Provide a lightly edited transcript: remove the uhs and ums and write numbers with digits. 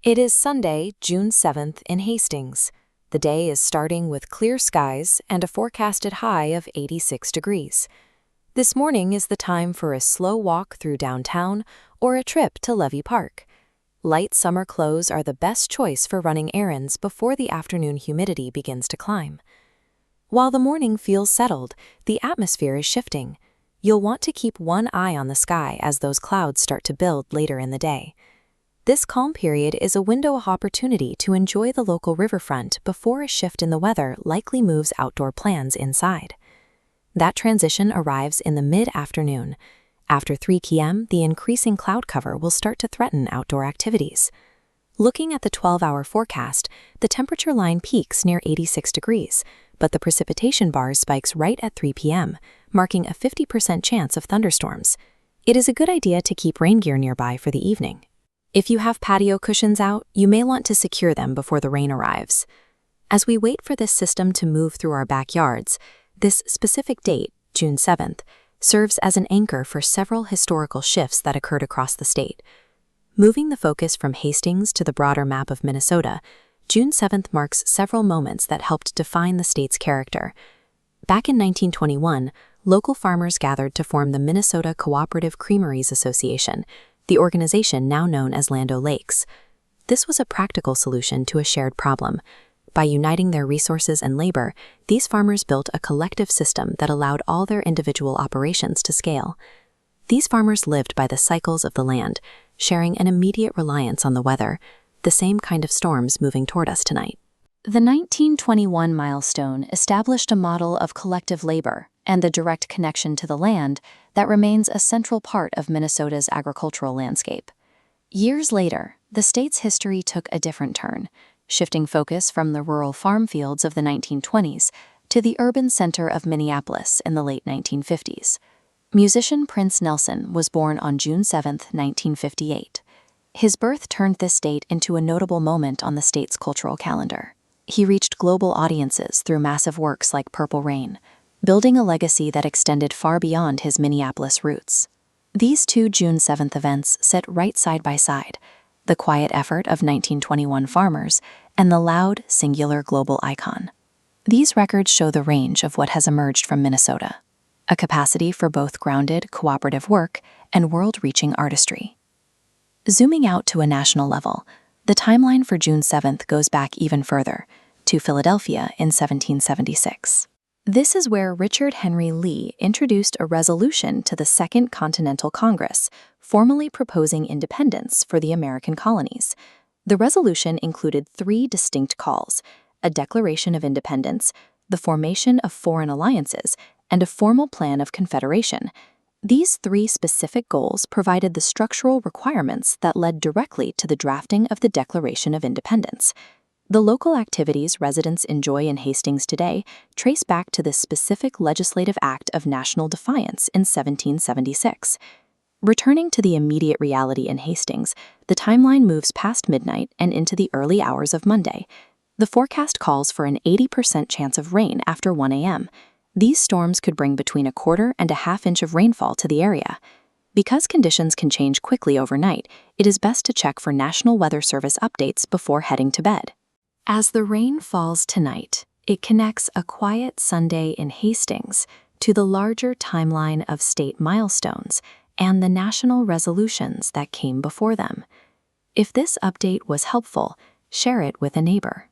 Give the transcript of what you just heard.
It is Sunday, June 7th in Hastings. The day is starting with clear skies and a forecasted high of 86 degrees. This morning is the time for a slow walk through downtown or a trip to Levy Park. Light summer clothes are the best choice for running errands before the afternoon humidity begins to climb. While the morning feels settled, the atmosphere is shifting. You'll want to keep one eye on the sky as those clouds start to build later in the day. This calm period is a window of opportunity to enjoy the local riverfront before a shift in the weather likely moves outdoor plans inside. That transition arrives in the mid-afternoon. After 3 p.m., the increasing cloud cover will start to threaten outdoor activities. Looking at the 12-hour forecast, the temperature line peaks near 86 degrees, but the precipitation bar spikes right at 3 p.m., marking a 50% chance of thunderstorms. It is a good idea to keep rain gear nearby for the evening. If you have patio cushions out, you may want to secure them before the rain arrives. As we wait for this system to move through our backyards, this specific date, June 7th, serves as an anchor for several historical shifts that occurred across the state. Moving the focus from Hastings to the broader map of Minnesota, June 7th marks several moments that helped define the state's character. Back in 1921, local farmers gathered to form the Minnesota Cooperative Creameries Association, the organization now known as Land O'Lakes. This was a practical solution to a shared problem. By uniting their resources and labor, these farmers built a collective system that allowed all their individual operations to scale. These farmers lived by the cycles of the land, sharing an immediate reliance on the weather, the same kind of storms moving toward us tonight. The 1921 milestone established a model of collective labor and the direct connection to the land that remains a central part of Minnesota's agricultural landscape. Years later, the state's history took a different turn, shifting focus from the rural farm fields of the 1920s to the urban center of Minneapolis in the late 1950s. Musician Prince Nelson was born on June 7, 1958. His birth turned this date into a notable moment on the state's cultural calendar. He reached global audiences through massive works like Purple Rain, building a legacy that extended far beyond his Minneapolis roots. These two June 7th events sit right side by side, the quiet effort of 1921 farmers and the loud, singular global icon. These records show the range of what has emerged from Minnesota, a capacity for both grounded, cooperative work and world-reaching artistry. Zooming out to a national level, the timeline for June 7th goes back even further, to Philadelphia in 1776. This is where Richard Henry Lee introduced a resolution to the Second Continental Congress, formally proposing independence for the American colonies. The resolution included 3 distinct calls: a declaration of independence, the formation of foreign alliances, and a formal plan of confederation. These 3 specific goals provided the structural requirements that led directly to the drafting of the Declaration of Independence. The local activities residents enjoy in Hastings today trace back to this specific legislative act of national defiance in 1776. Returning to the immediate reality in Hastings, the timeline moves past midnight and into the early hours of Monday. The forecast calls for an 80% chance of rain after 1 a.m. These storms could bring between 1/4 and a half inch of rainfall to the area. Because conditions can change quickly overnight, it is best to check for National Weather Service updates before heading to bed. As the rain falls tonight, it connects a quiet Sunday in Hastings to the larger timeline of state milestones and the national resolutions that came before them. If this update was helpful, share it with a neighbor.